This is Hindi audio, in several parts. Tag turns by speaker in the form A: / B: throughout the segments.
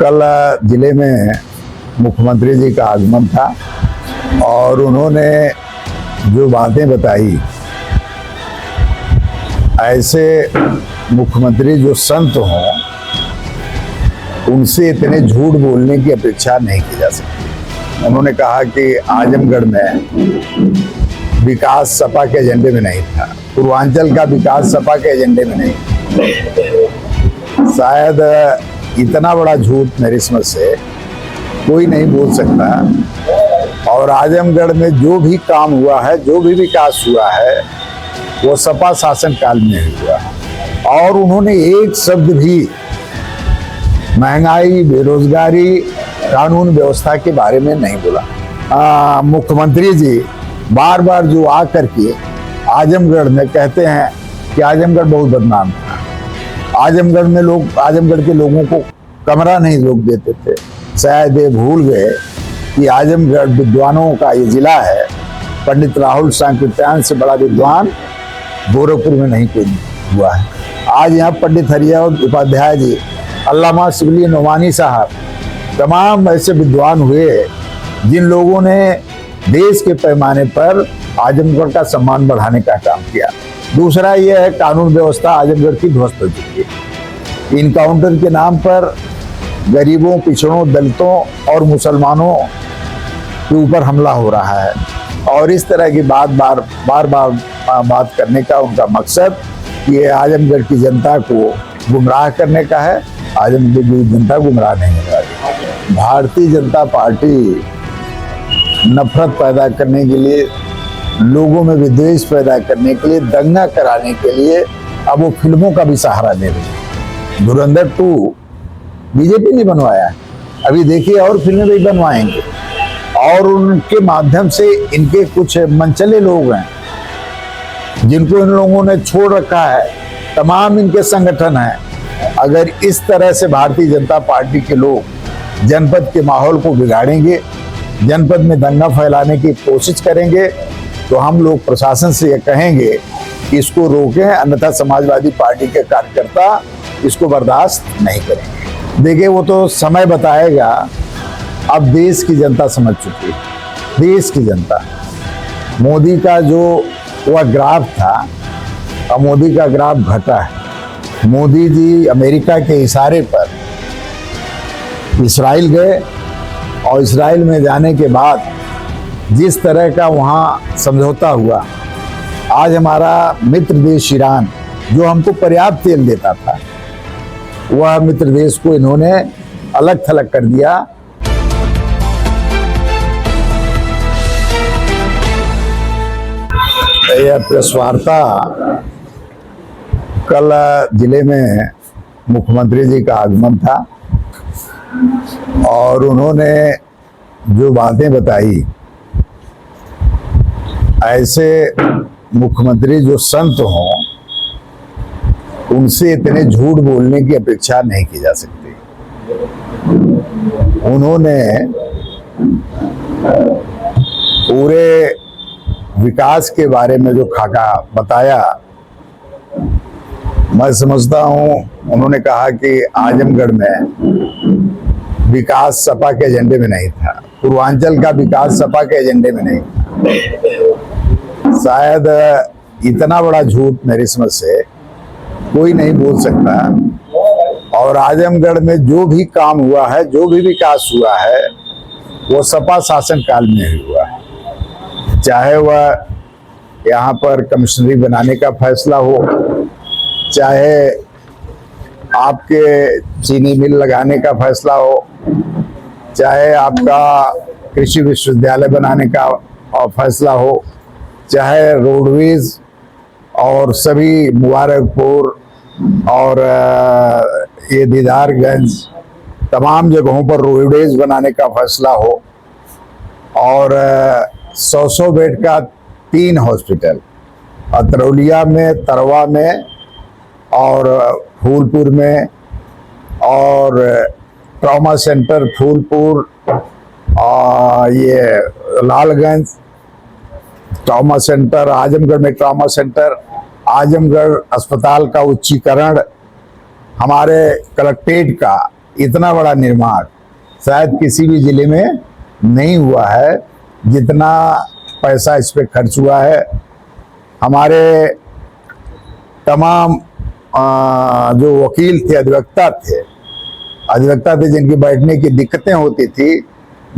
A: कल जिले में मुख्यमंत्री जी का आगमन था और उन्होंने जो बातें बताई, ऐसे मुख्यमंत्री जो संत हों उनसे इतने झूठ बोलने की अपेक्षा नहीं की जा सकती। उन्होंने कहा कि आजमगढ़ में विकास सपा के एजेंडे में नहीं था, पूर्वांचल का विकास सपा के एजेंडे में नहीं था। शायद इतना बड़ा झूठ मेरी समझ से कोई नहीं बोल सकता। और आजमगढ़ में जो भी काम हुआ है, जो भी विकास हुआ है, वो सपा शासन काल में हुआ है। और उन्होंने एक शब्द भी महंगाई, बेरोजगारी, कानून व्यवस्था के बारे में नहीं बोला। मुख्यमंत्री जी बार बार जो आकर के आजमगढ़ में कहते हैं कि आजमगढ़ बहुत बदनाम था, आजमगढ़ में लोग, आजमगढ़ के लोगों को कमरा नहीं लोग देते थे। शायद ये भूल गए कि आजमगढ़ विद्वानों का ये जिला है। पंडित राहुल सांकृत्यायन से बड़ा विद्वान गोरखपुर में नहीं कोई हुआ है। आज यहाँ पंडित हरिहर उपाध्याय जी, अल्लामा शिबली नोमानी साहब, तमाम ऐसे विद्वान हुए जिन लोगों ने देश के पैमाने पर आजमगढ़ का सम्मान बढ़ाने का काम किया। दूसरा यह है, कानून व्यवस्था आजमगढ़ की ध्वस्त हो चुकी है। इनकाउंटर के नाम पर गरीबों, पिछड़ों, दलितों और मुसलमानों के ऊपर हमला हो रहा है। और इस तरह की बार बात करने का उनका मकसद ये आजमगढ़ की जनता को गुमराह करने का है। आजमगढ़ की जनता गुमराह नहीं हो रही। भारतीय जनता पार्टी नफरत पैदा करने के लिए, लोगों में विद्वेष पैदा करने के लिए, दंगा कराने के लिए अब वो फिल्मों का भी सहारा ले रही है। धुरंधर 2 बीजेपी ने बनवाया, अभी देखिए और फिल्में भी बनवाएंगे। और उनके माध्यम से इनके कुछ मनचले लोग हैं जिनको इन लोगों ने छोड़ रखा है, तमाम इनके संगठन हैं। अगर इस तरह से भारतीय जनता पार्टी के लोग जनपद के माहौल को बिगाड़ेंगे, जनपद में दंगा फैलाने की कोशिश करेंगे, तो हम लोग प्रशासन से ये कहेंगे कि इसको रोकें, अन्यथा समाजवादी पार्टी के कार्यकर्ता इसको बर्दाश्त नहीं करेंगे। देखिए, वो तो समय बताएगा। अब देश की जनता समझ चुकी है, देश की जनता। मोदी का जो वह ग्राफ था, अब मोदी का ग्राफ घटा है। मोदी जी अमेरिका के इशारे पर इस्राइल गए और इस्राइल में जाने के बाद जिस तरह का वहाँ समझौता हुआ, आज हमारा मित्र देश ईरान जो हमको पर्याप्त तेल देता था, वह मित्र देश को इन्होंने अलग थलग कर दिया। यह प्रेस वार्ता कल जिले में मुख्यमंत्री जी का आगमन था और उन्होंने जो बातें बताई, ऐसे मुख्यमंत्री जो संत हों उनसे इतने झूठ बोलने की अपेक्षा नहीं की जा सकती। उन्होंने पूरे विकास के बारे में जो खाका बताया, मैं समझता हूँ उन्होंने कहा कि आजमगढ़ में विकास सपा के एजेंडे में नहीं था, पूर्वांचल का विकास सपा के एजेंडे में नहीं था। शायद इतना बड़ा झूठ मेरी समझ से कोई नहीं बोल सकता। और आजमगढ़ में जो भी काम हुआ है, जो भी विकास हुआ है, वो सपा शासन काल में हुआ है। चाहे वह यहाँ पर कमिश्नरी बनाने का फैसला हो, चाहे आपके चीनी मिल लगाने का फैसला हो, चाहे आपका कृषि विश्वविद्यालय बनाने का फैसला हो, चाहे रोडवेज और सभी मुबारकपुर और ये दीदारगंज तमाम जगहों पर रोडवेज बनाने का फैसला हो, और 100 बेड का 3 हॉस्पिटल अतरौलिया में, तरवा में और फूलपुर में, और ट्रॉमा सेंटर फूलपुर, ये लालगंज ट्रॉमा सेंटर, आजमगढ़ में ट्रॉमा सेंटर, आजमगढ़ अस्पताल का उच्चीकरण, हमारे कलेक्ट्रेट का इतना बड़ा निर्माण शायद किसी भी जिले में नहीं हुआ है, जितना पैसा इस पे खर्च हुआ है। हमारे तमाम जो वकील थे, अधिवक्ता थे जिनकी बैठने की दिक्कतें होती थी,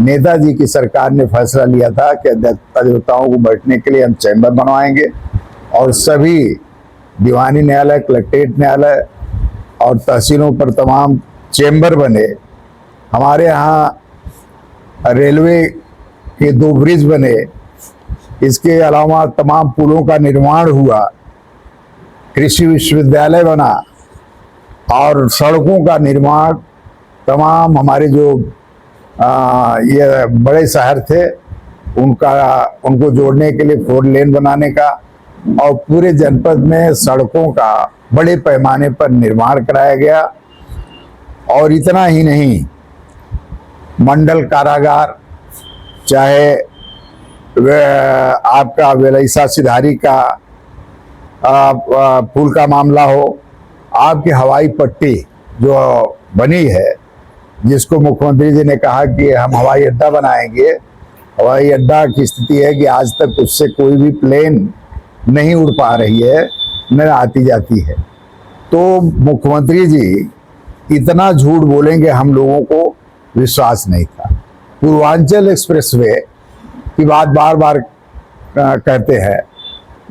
A: नेताजी की सरकार ने फैसला लिया था कि अधिवक्ताओं को बैठने के लिए हम चैम्बर बनवाएंगे और सभी दीवानी न्यायालय, कलेक्ट्रेट न्यायालय और तहसीलों पर तमाम चैम्बर बने। हमारे यहाँ रेलवे के 2 ब्रिज बने, इसके अलावा तमाम पुलों का निर्माण हुआ, कृषि विश्वविद्यालय बना और सड़कों का निर्माण तमाम हमारे जो ये बड़े शहर थे उनको जोड़ने के लिए 4 लेन बनाने का और पूरे जनपद में सड़कों का बड़े पैमाने पर निर्माण कराया गया। और इतना ही नहीं, मंडल कारागार, चाहे आपका वेलैसा सिधारी का पुल का मामला हो, आपकी हवाई पट्टी जो बनी है, जिसको मुख्यमंत्री जी ने कहा कि हम हवाई अड्डा बनाएंगे। हवाई अड्डा की स्थिति है कि आज तक उससे कोई भी प्लेन नहीं उड़ पा रही है, न आती जाती है। तो मुख्यमंत्री जी इतना झूठ बोलेंगे, हम लोगों को विश्वास नहीं था। पूर्वांचल एक्सप्रेसवे की बात बार बार कहते हैं,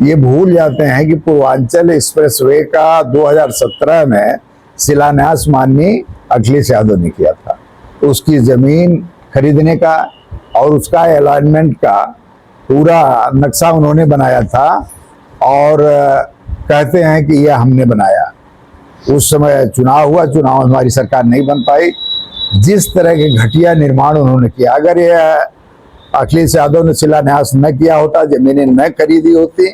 A: ये भूल जाते हैं कि पूर्वांचल एक्सप्रेसवे का 2017 में शिलान्यास माननीय अखिलेश यादव ने किया था। तो उसकी जमीन खरीदने का और उसका अलाइनमेंट का पूरा नक्शा उन्होंने बनाया था और कहते हैं कि यह हमने बनाया। उस समय चुनाव हुआ, चुनाव में हमारी सरकार नहीं बन पाई। जिस तरह के घटिया निर्माण उन्होंने किया, अगर यह अखिलेश यादव ने शिलान्यास न किया होता, जमीनें न खरीदी होती,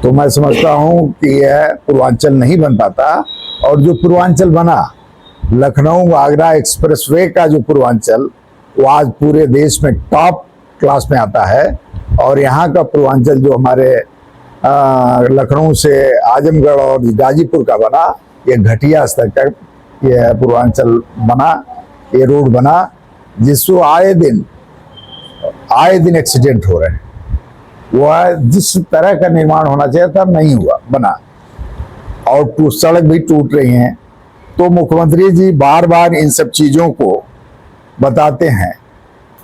A: तो मैं समझता हूं कि यह पूर्वांचल नहीं बन पाता। और जो पूर्वांचल बना, लखनऊ आगरा एक्सप्रेसवे का जो पूर्वांचल, वो आज पूरे देश में टॉप क्लास में आता है। और यहाँ का पूर्वांचल जो हमारे लखनऊ से आजमगढ़ और गाजीपुर का बना, ये घटिया स्तर का ये पूर्वांचल बना, ये रोड बना, जिसको आए दिन एक्सीडेंट हो रहे हैं। वह जिस तरह का निर्माण होना चाहिए था नहीं हुआ, बना, और सड़क भी टूट रही हैं। तो मुख्यमंत्री जी बार बार इन सब चीज़ों को बताते हैं।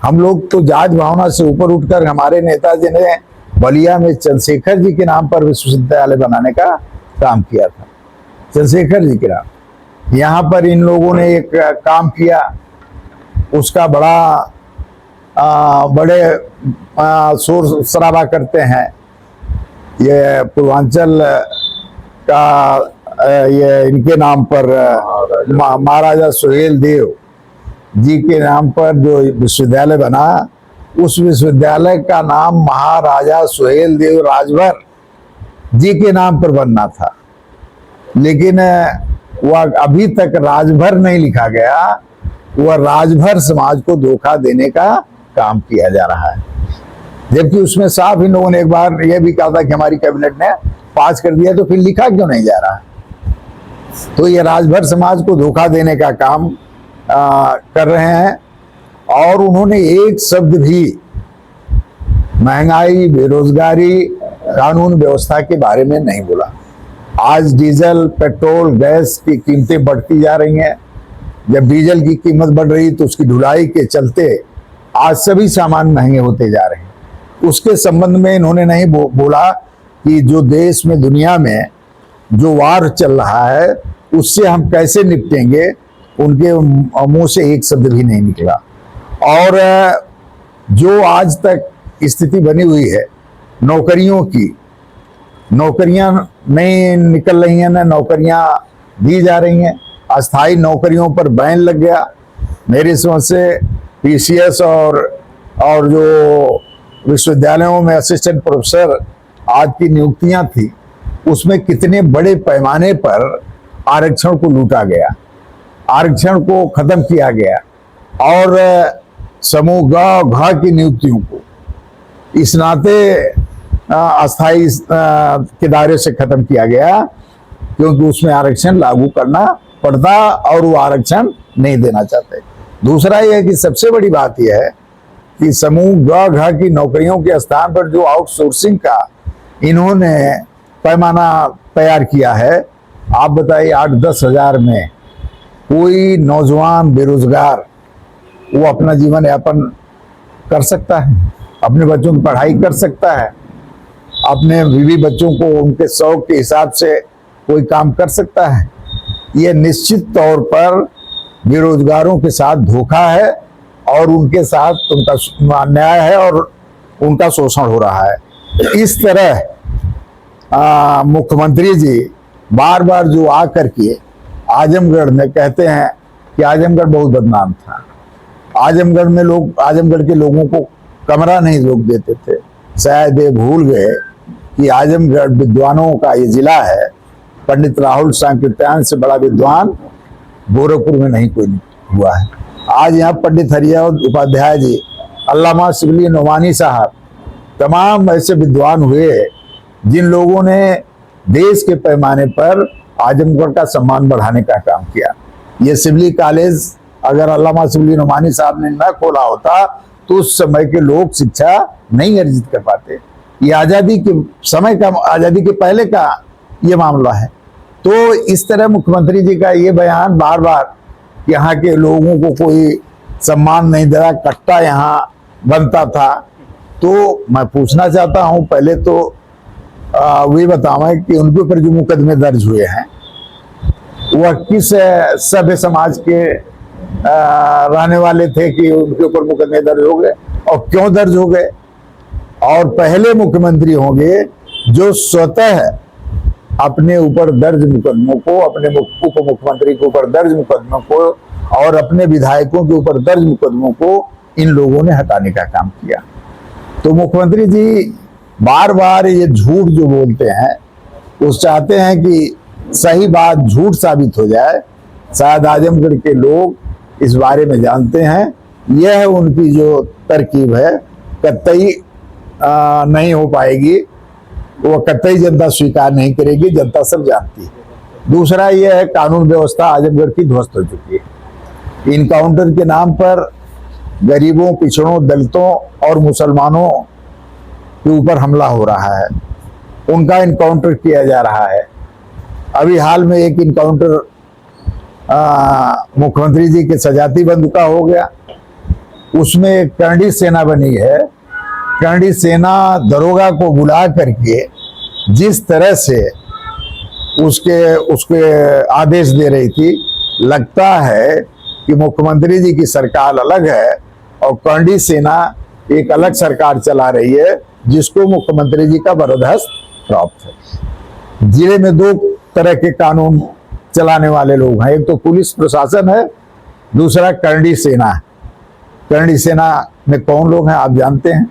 A: हम लोग तो जात भावना से ऊपर उठकर, हमारे नेताजी ने बलिया में चंद्रशेखर जी के नाम पर विश्वविद्यालय बनाने का काम किया था, चंद्रशेखर जी के नाम। यहाँ पर इन लोगों ने एक काम किया, उसका बड़े शोर शराबा करते हैं। ये पूर्वांचल का ये इनके नाम पर महाराजा सुहेल देव जी के नाम पर जो विश्वविद्यालय बना, उस विश्वविद्यालय का नाम महाराजा सुहेल देव राजभर जी के नाम पर बनना था, लेकिन वह अभी तक राजभर नहीं लिखा गया। वह राजभर समाज को धोखा देने का काम किया जा रहा है। जबकि उसमें साफ इन लोगों ने एक बार यह भी कहा था कि हमारी कैबिनेट ने पास कर दिया, तो फिर लिखा क्यों नहीं जा रहा? तो ये राजभर समाज को धोखा देने का काम कर रहे हैं। और उन्होंने एक शब्द भी महंगाई, बेरोजगारी, कानून व्यवस्था के बारे में नहीं बोला। आज डीजल, पेट्रोल, गैस की कीमतें बढ़ती जा रही हैं। जब डीजल की कीमत बढ़ रही तो उसकी ढुलाई के चलते आज सभी सामान महंगे होते जा रहे हैं। उसके संबंध में इन्होंने नहीं बोला कि जो देश में, दुनिया में जो वार चल रहा है, उससे हम कैसे निपटेंगे। उनके मुंह से एक शब्द भी नहीं निकला। और जो आज तक स्थिति बनी हुई है नौकरियों की, नौकरियां नहीं निकल रही हैं, न नौकरियां दी जा रही हैं। अस्थायी नौकरियों पर बैन लग गया। मेरी समझ से पीसीएस और जो विश्वविद्यालयों में असिस्टेंट प्रोफेसर आज की नियुक्तियां थी, उसमें कितने बड़े पैमाने पर आरक्षण को लूटा गया, आरक्षण को खत्म किया गया। और समूह ग की नियुक्तियों को इस नाते अस्थायी के दायरे से खत्म किया गया, क्योंकि उसमें आरक्षण लागू करना पड़ता और वो आरक्षण नहीं देना चाहते। दूसरा यह है कि सबसे बड़ी बात यह है कि समूह ग घ की नौकरियों के स्थान पर जो आउटसोर्सिंग का इन्होंने पैमाना तैयार किया है, आप बताइए 8-10 हजार में कोई नौजवान बेरोजगार वो अपना जीवन यापन कर सकता है, अपने बच्चों की पढ़ाई कर सकता है, अपने बीवी बच्चों को उनके शौक के हिसाब से कोई काम कर सकता है। ये निश्चित तौर पर बेरोजगारों के साथ धोखा है और उनके साथ उनका अन्याय है और उनका शोषण हो रहा है। इस तरह मुख्यमंत्री जी बार बार जो आकर के आजमगढ़ में कहते हैं कि आजमगढ़ बहुत बदनाम था, आजमगढ़ के लोगों को कमरा नहीं रोक देते थे। शायद ये भूल गए कि आजमगढ़ विद्वानों का ये जिला है। पंडित राहुल सांकृत्यायन से बड़ा विद्वान गोरखपुर में नहीं कोई हुआ है। आज यहाँ पंडित हरिहर उपाध्याय जी, अल्लामा शिबली नोमानी साहब, तमाम ऐसे विद्वान हुए जिन लोगों ने देश के पैमाने पर आजमगढ़ का सम्मान बढ़ाने का काम किया। ये शिबली कॉलेज अगर अल्लामा शिबली नोमानी साहब ने न खोला होता तो उस समय के लोग शिक्षा नहीं अर्जित कर पाते। ये आज़ादी के समय का, आज़ादी के पहले का ये मामला है। तो इस तरह मुख्यमंत्री जी का ये बयान बार बार यहाँ के लोगों को कोई सम्मान नहीं दे रहा, कट्टा यहाँ बनता था। तो मैं पूछना चाहता हूँ, पहले तो वही बतावें कि उनके ऊपर जो मुकदमे दर्ज हुए हैं वह किस सभ्य समाज के रहने वाले थे कि उनके ऊपर मुकदमे दर्ज हो गए और क्यों दर्ज हो गए। और पहले मुख्यमंत्री होंगे जो स्वतः अपने ऊपर दर्ज मुकदमों को, अपने उप मुख्यमंत्री के ऊपर दर्ज मुकदमों को और अपने विधायकों के ऊपर दर्ज मुकदमों को इन लोगों ने हटाने का काम किया। तो मुख्यमंत्री जी बार बार ये झूठ जो बोलते हैं, वो चाहते हैं कि सही बात झूठ साबित हो जाए। शायद आजमगढ़ के लोग इस बारे में जानते हैं। यह उनकी जो तरकीब है कतई नहीं हो पाएगी, वो कतई जनता स्वीकार नहीं करेगी, जनता सब जानती है। दूसरा यह है कानून व्यवस्था आजमगढ़ की ध्वस्त हो चुकी है। इनकाउंटर के नाम पर गरीबों, पिछड़ों, दलितों और मुसलमानों के ऊपर हमला हो रहा है, उनका इनकाउंटर किया जा रहा है। अभी हाल में एक इनकाउंटर मुख्यमंत्री जी के सजाती बंधु का हो गया, उसमें एक करणी सेना बनी है। करणी सेना दरोगा को बुला करके जिस तरह से उसके आदेश दे रही थी, लगता है कि मुख्यमंत्री जी की सरकार अलग है और करणी सेना एक अलग सरकार चला रही है जिसको मुख्यमंत्री जी का वरदहस्त प्राप्त है। जिले में दो तरह के कानून चलाने वाले लोग हैं, एक तो पुलिस प्रशासन है, दूसरा करणी सेना है। करणी सेना में कौन लोग हैं आप जानते हैं।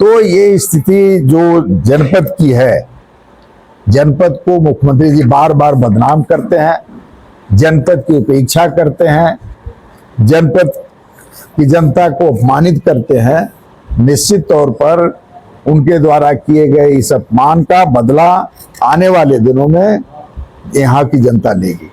A: तो ये स्थिति जो जनपद की है, जनपद को मुख्यमंत्री जी बार बार बदनाम करते हैं, जनपद की उपेक्षा करते हैं, जनपद की जनता को अपमानित करते हैं। निश्चित तौर पर उनके द्वारा किए गए इस अपमान का बदला आने वाले दिनों में यहाँ की जनता लेगी।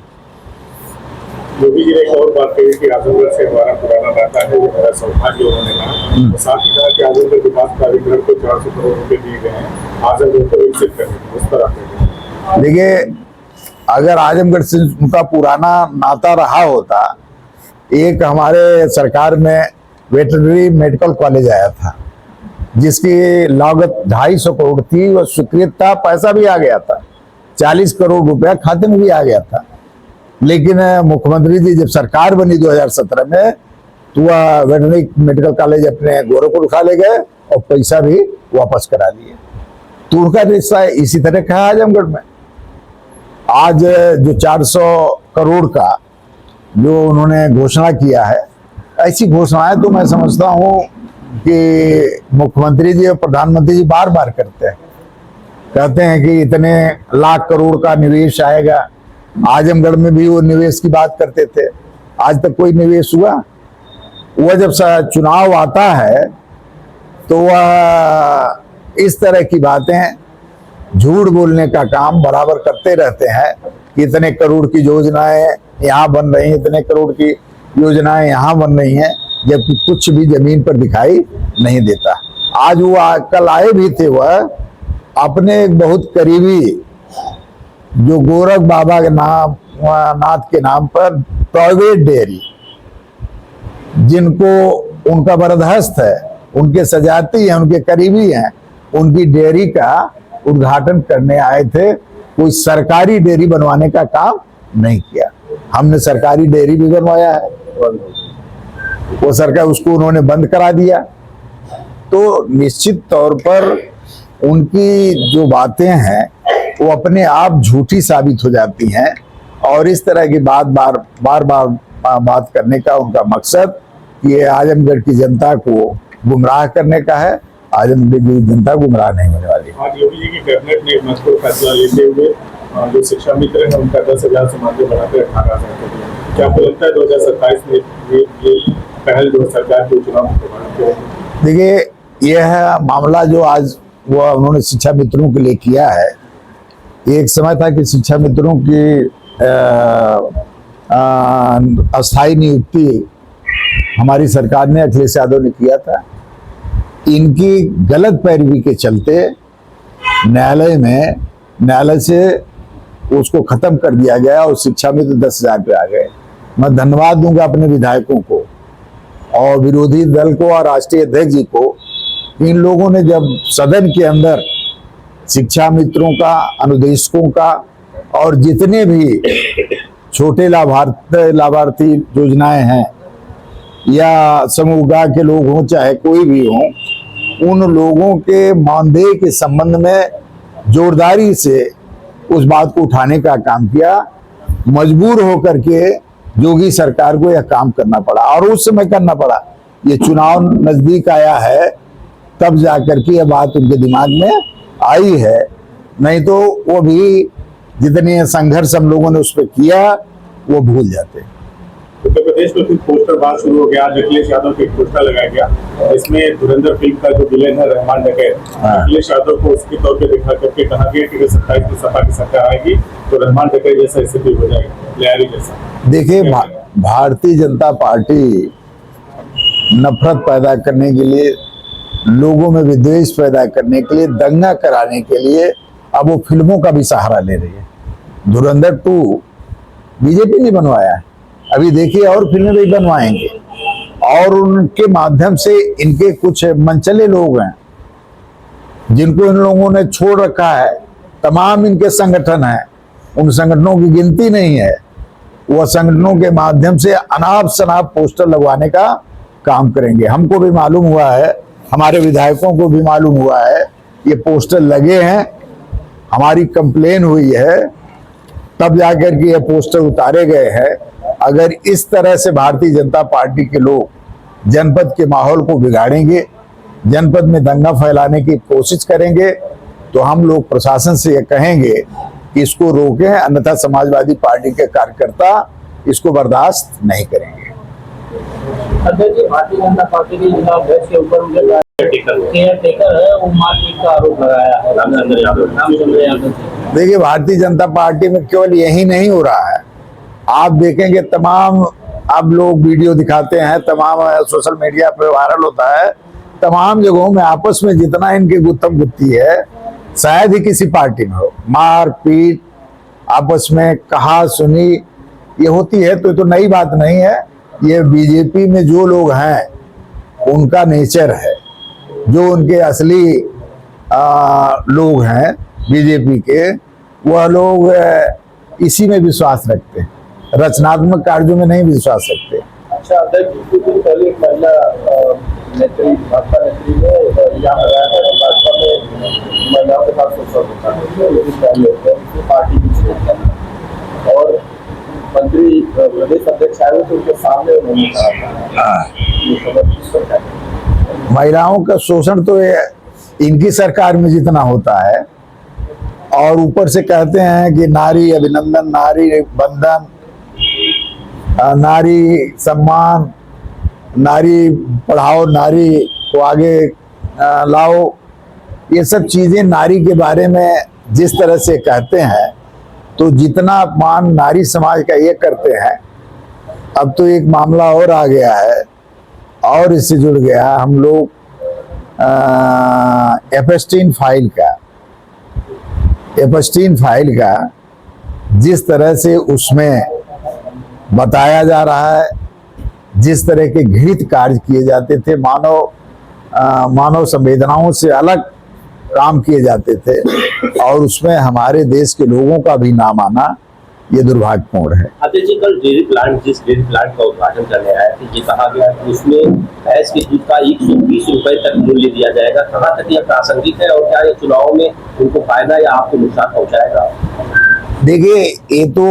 B: योगी जी ने एक और बात कही कि आजमगढ़ से हमारा पुराना नाता है, ये मेरा सौभाग्य उन्होंने कहा। तो साथ ही कहा कि आजमगढ़ विकास प्राधिकरण को 400 करोड़ रुपए दिए गए हैं आजमगढ़ को विकसित करने। उस पर आप
A: देखिए, अगर आजमगढ़ से उनका पुराना नाता रहा होता, एक हमारे सरकार में वेटरनरी मेडिकल कॉलेज आया था जिसकी लागत 250 करोड़ थी, वह स्वीकृत था, पैसा भी आ गया था, 40 करोड़ रुपया खाते में भी आ गया था। लेकिन मुख्यमंत्री जी जब सरकार बनी 2017 में, तो वह वेटरनरी मेडिकल कॉलेज अपने गोरखपुर उठा ले गए और पैसा भी वापस करा लिए। तो उनका रिश्ता इसी तरह का है आजमगढ़ में। आज जो 400 करोड़ का जो उन्होंने घोषणा किया है, ऐसी घोषणाएं तो मैं समझता हूँ कि मुख्यमंत्री जी और प्रधानमंत्री जी बार बार करते हैं। कहते हैं कि इतने लाख करोड़ का निवेश आएगा। आजमगढ़ में भी वो निवेश की बात करते थे, आज तक कोई निवेश हुआ? वह जब चुनाव आता है तो वह इस तरह की बातें झूठ बोलने का काम बराबर करते रहते हैं कि इतने करोड़ की योजनाएं यहाँ बन रही हैं, इतने करोड़ की योजनाएं यहाँ बन रही हैं, जबकि कुछ भी जमीन पर दिखाई नहीं देता। आज वो कल आए भी थे, वह अपने एक बहुत करीबी जो गोरख बाबा के नाम नाथ के नाम पर प्राइवेट डेयरी, जिनको उनका बरदहस्त है, उनके सजाती हैं, उनके करीबी हैं, उनकी डेयरी का उद्घाटन करने आए थे। कोई सरकारी डेयरी बनवाने का काम नहीं किया। हमने सरकारी डेयरी भी बनवाया है, वो सरकार उसको उन्होंने बंद करा दिया। तो निश्चित तौर पर उनकी जो बातें हैं वो अपने आप झूठी साबित हो जाती हैं, और इस तरह की बार बार बात करने का उनका मकसद ये आजमगढ़ की जनता को गुमराह करने का है। आजमगढ़ की जनता गुमराह नहीं होने वाली।
B: आज योगी जी की कैबिनेट ने एक महत्वपूर्ण फैसला लेते हुए जो शिक्षा मित्र है उनका 10,000 से मानदेय बढ़ाकर 18,000 कर दिया। क्या आपको लगता है 2027 में ये पहल जो सरकार के चुनाव में?
A: देखिए, यह मामला जो आज वो उन्होंने शिक्षा मित्रों के लिए किया है, एक समय था कि शिक्षा मित्रों की अस्थायी नियुक्ति हमारी सरकार ने, अखिलेश यादव ने किया था। इनकी गलत पैरवी के चलते न्यायालय से उसको खत्म कर दिया गया और शिक्षा मित्र 10,000 पे आ गए। मैं धन्यवाद दूंगा अपने विधायकों को और विरोधी दल को और राष्ट्रीय अध्यक्ष जी को। इन लोगों ने जब सदन के अंदर शिक्षा मित्रों का, अनुदेशकों का और जितने भी छोटे लाभार्थी योजनाएं हैं या समूह के लोग हों चाहे कोई भी हो, उन लोगों के मानदेय के संबंध में जोरदारी से उस बात को उठाने का काम किया। मजबूर होकर के योगी सरकार को यह काम करना पड़ा, और उस समय करना पड़ा। ये चुनाव नजदीक आया है तब जाकर के यह बात उनके दिमाग में आई है, नहीं तो वो भी जितने संघर्ष हम लोगों ने उस पर किया वो भूल जाते।
B: उत्तर प्रदेश में कुछ पोस्टर बात शुरू हो गया। आज अखिलेश यादव के पोस्टर लगाया गया, इसमें धुरंधर फिल्म का जो विलेन है रहमान डकैत, अखिलेश यादव को उसके तौर पे दिखा करके कहा गया कि 27 में सपा की सरकार आएगी तो रहमान डकैत जैसा स्थिति हो जाएगी, लियारी जैसा। देखिए, भारतीय जनता पार्टी नफरत पैदा करने के लिए, लोगों में विद्वेष पैदा करने के लिए, दंगा कराने के लिए अब वो फिल्मों का भी सहारा ले रही है। धुरंधर 2 बीजेपी ने बनवाया है, अभी देखिए और फिल्में भी बनवाएंगे, और उनके माध्यम से इनके कुछ मनचले लोग हैं जिनको इन लोगों ने छोड़ रखा है। तमाम इनके संगठन हैं, उन संगठनों की गिनती नहीं है। वह संगठनों के माध्यम से अनाप शनाप पोस्टर लगवाने का काम करेंगे। हमको भी मालूम हुआ है, हमारे विधायकों को भी मालूम हुआ है, ये पोस्टर लगे हैं, हमारी कंप्लेन हुई है, तब जाकर के ये पोस्टर उतारे गए हैं। अगर इस तरह से भारतीय जनता पार्टी के लोग जनपद के माहौल को बिगाड़ेंगे, जनपद में दंगा फैलाने की कोशिश करेंगे, तो हम लोग प्रशासन से ये कहेंगे कि इसको रोकें, अन्यथा समाजवादी पार्टी के कार्यकर्ता इसको बर्दाश्त नहीं करेंगे।
C: भारतीय जनता पार्टी के अध्यक्ष के ऊपर केयरटेकर है, वो मारपीट का आरोप लगाया है रामचंद्र यादव।
A: देखिए, भारतीय जनता पार्टी में केवल यही नहीं हो रहा है, आप देखेंगे तमाम अब लोग वीडियो दिखाते हैं, तमाम सोशल मीडिया पे वायरल होता है, तमाम जगहों में आपस में जितना इनकी गुत्थम गुत्थी है शायद ही किसी पार्टी में हो। मार पीट, आपस में कहा सुनी ये होती है, तो नई बात नहीं है। ये बीजेपी में जो लोग हैं उनका नेचर है, जो उनके असली लोग हैं बीजेपी के, वह लोग इसी में विश्वास रखते हैं, रचनात्मक कार्यों में नहीं विश्वास रखते।
C: अच्छा, अध्यक्ष, कुछ दिन पहले एक महिला नेत्री, भाजपा नेत्री ने इल्जाम लगाया था कि भाजपा में महिलाओं के साथ शोषण होता है, पार्टी की छोड़ना, और मंत्री प्रदेश अध्यक्ष आए तो उनके सामने उन्होंने कहा।
A: महिलाओं का शोषण तो इनकी सरकार में जितना होता है, और ऊपर से कहते हैं कि नारी अभिनंदन, नारी बंधन, नारी सम्मान, नारी पढ़ाओ, नारी को आगे लाओ। ये सब चीजें नारी के बारे में जिस तरह से कहते हैं, तो जितना अपमान नारी समाज का ये करते हैं, अब तो एक मामला और आ गया है और इससे जुड़ गया हम लोग एपस्टीन फाइल का जिस तरह से उसमें बताया जा रहा है, जिस तरह के घृणित कार्य किए जाते थे, मानव संवेदनाओं से अलग काम किए जाते थे और उसमें हमारे देश के लोगों का भी नाम आना ये दुर्भाग्यपूर्ण है।
D: अध्यक्ष जी, कल जिस डेयरी प्लांट का उद्घाटन करने आए थे, ये कहा गया कि उसमें भैंस के दूध का 120 रुपए तक मूल्य दिया जाएगा। कहाँ तक यह प्रासंगिक है और क्या ये चुनाव में उनको फायदा या आपको नुकसान पहुंचाएगा?
A: देखिए, ये तो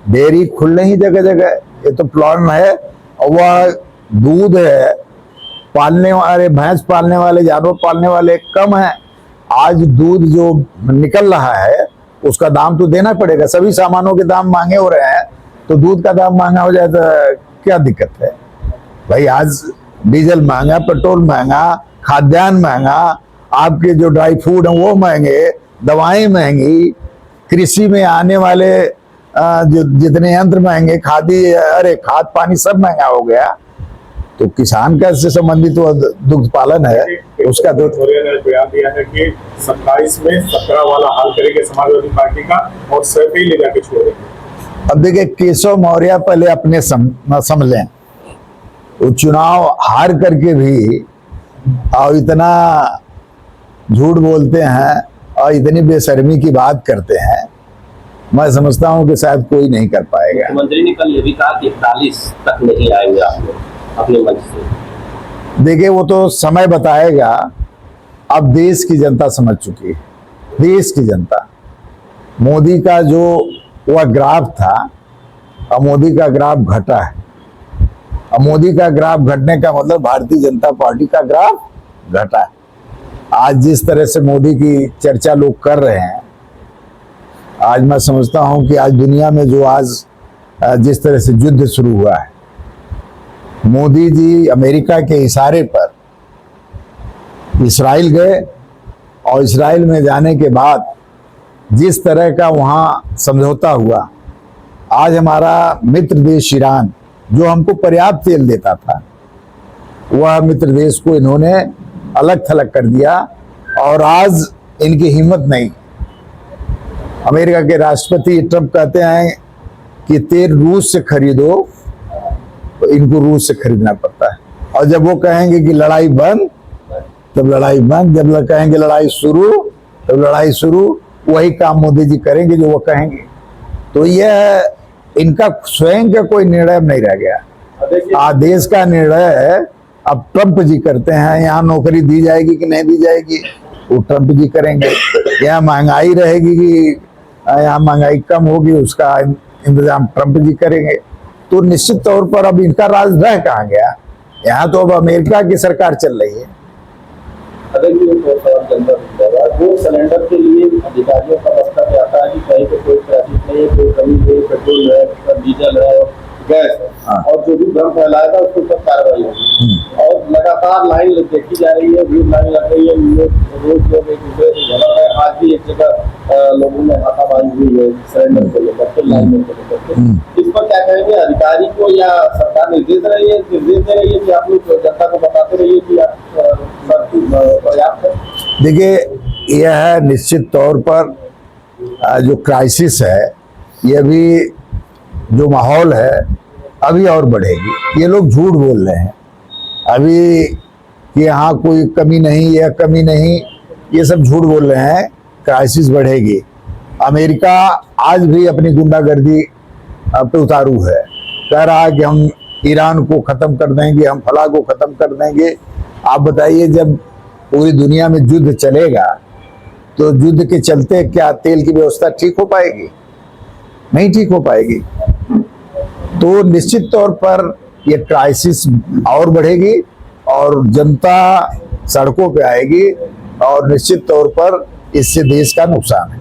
A: डेयरी खुल रही जगह जगह, ये तो प्लान है और वह दूध है, पालने वाले भैंस पालने वाले, जानवर पालने वाले कम है। आज दूध जो निकल रहा है उसका दाम तो देना पड़ेगा। सभी सामानों के दाम महंगे हो रहे हैं, तो दूध का दाम महंगा हो जाए तो क्या दिक्कत है भाई? आज डीजल महंगा, पेट्रोल महंगा, खाद्यान्न महंगा, आपके जो ड्राई फूड है वो महंगे, दवाएं महंगी, कृषि में आने वाले जो जितने यंत्र महंगे, खाद पानी सब महंगा हो गया। तो किसान का इससे संबंधित वो दुग्ध पालन है, उसका दूध
B: ने बयान दिया है कि 27 में 17 वाला हाल करेंगे समाजवादी पार्टी का और सभी ले जाके छोड़ेंगे।
A: अब देखिए, केशव मौर्य पहले अपने समझें, वो चुनाव हार करके भी और इतना झूठ बोलते हैं और इतनी बेशर्मी की बात करते हैं, मैं समझता हूं कि शायद कोई नहीं कर पाएगा।
D: मुख्यमंत्री ने कल ये भी कहा कि 41 तक नहीं आएंगे आप लोग अपने मंच से।
A: देखिए, वो तो समय बताएगा। अब देश की जनता समझ चुकी है, देश की जनता। मोदी का जो वह ग्राफ था, अब मोदी का ग्राफ घटा है। अब मोदी का ग्राफ घटने का मतलब भारतीय जनता पार्टी का ग्राफ घटा है। आज जिस तरह से मोदी की चर्चा लोग कर रहे हैं, आज मैं समझता हूं कि आज दुनिया में जो आज जिस तरह से युद्ध शुरू हुआ है, मोदी जी अमेरिका के इशारे पर इस्राइल गए और इस्राइल में जाने के बाद जिस तरह का वहाँ समझौता हुआ, आज हमारा मित्र देश ईरान जो हमको पर्याप्त तेल देता था, वह मित्र देश को इन्होंने अलग थलग कर दिया और आज इनकी हिम्मत नहीं। अमेरिका के राष्ट्रपति ट्रंप कहते हैं कि तेल रूस से खरीदो, तो इनको रूस से खरीदना पड़ता है। और जब वो कहेंगे कि लड़ाई बंद, तब लड़ाई बंद। जब कहेंगे लड़ाई शुरू, तब लड़ाई शुरू। वही काम मोदी जी करेंगे जो वो कहेंगे। तो यह इनका स्वयं का कोई निर्णय नहीं रह गया। देश का निर्णय अब ट्रंप जी करते हैं। यहाँ नौकरी दी जाएगी कि नहीं दी जाएगी, वो ट्रंप जी करेंगे। यहाँ महंगाई रहेगी कि यहाँ महंगाई कम होगी, उसका इंतजाम ट्रंप जी करेंगे। तो निश्चित तौर पर अब इनका राज रह कहाँ गया? यहाँ तो अब अमेरिका की सरकार चल रही है।
C: वो सिलेंडर के लिए अधिकारियों का मसला क्या आता है कि कहीं पे कोई ट्रैफिक नहीं है, कोई कमी नहीं, पेट्रोल है, डीजल है, गैस है, और जो भी भ्रम फैलाया था उसके ऊपर कार्रवाई होगी। और लगातार लाइन देखी जा रही है, भीड़ लाइन लग रही है, रोज लोग एक दूसरे से झगड़ रहे हैं। आज भी एक जगह लोगों ने हाथापाई हुई है सिलेंडर को लेकर के, लाइन को लेकर के। इस पर क्या कहेंगे? अधिकारी को या सरकार निर्देश दे रही है कि आप लोग जनता को बताते रहिए कि आप पर्याप्त है?
A: देखिए, यह निश्चित तौर पर जो क्राइसिस है, यह भी जो माहौल है अभी और बढ़ेगी। ये लोग झूठ बोल रहे हैं अभी कि यहाँ कोई कमी नहीं, यह कमी नहीं, ये सब झूठ बोल रहे हैं। क्राइसिस बढ़ेगी। अमेरिका आज भी अपनी गुंडागर्दी पे उतारू है, कह रहा है कि हम ईरान को खत्म कर देंगे, हम फलाह को खत्म कर देंगे। आप बताइए, जब पूरी दुनिया में युद्ध चलेगा तो युद्ध के चलते क्या तेल की व्यवस्था ठीक हो पाएगी? नहीं ठीक हो पाएगी। तो निश्चित तौर पर ये क्राइसिस और बढ़ेगी और जनता सड़कों पे आएगी और निश्चित तौर पर इससे देश का नुकसान है।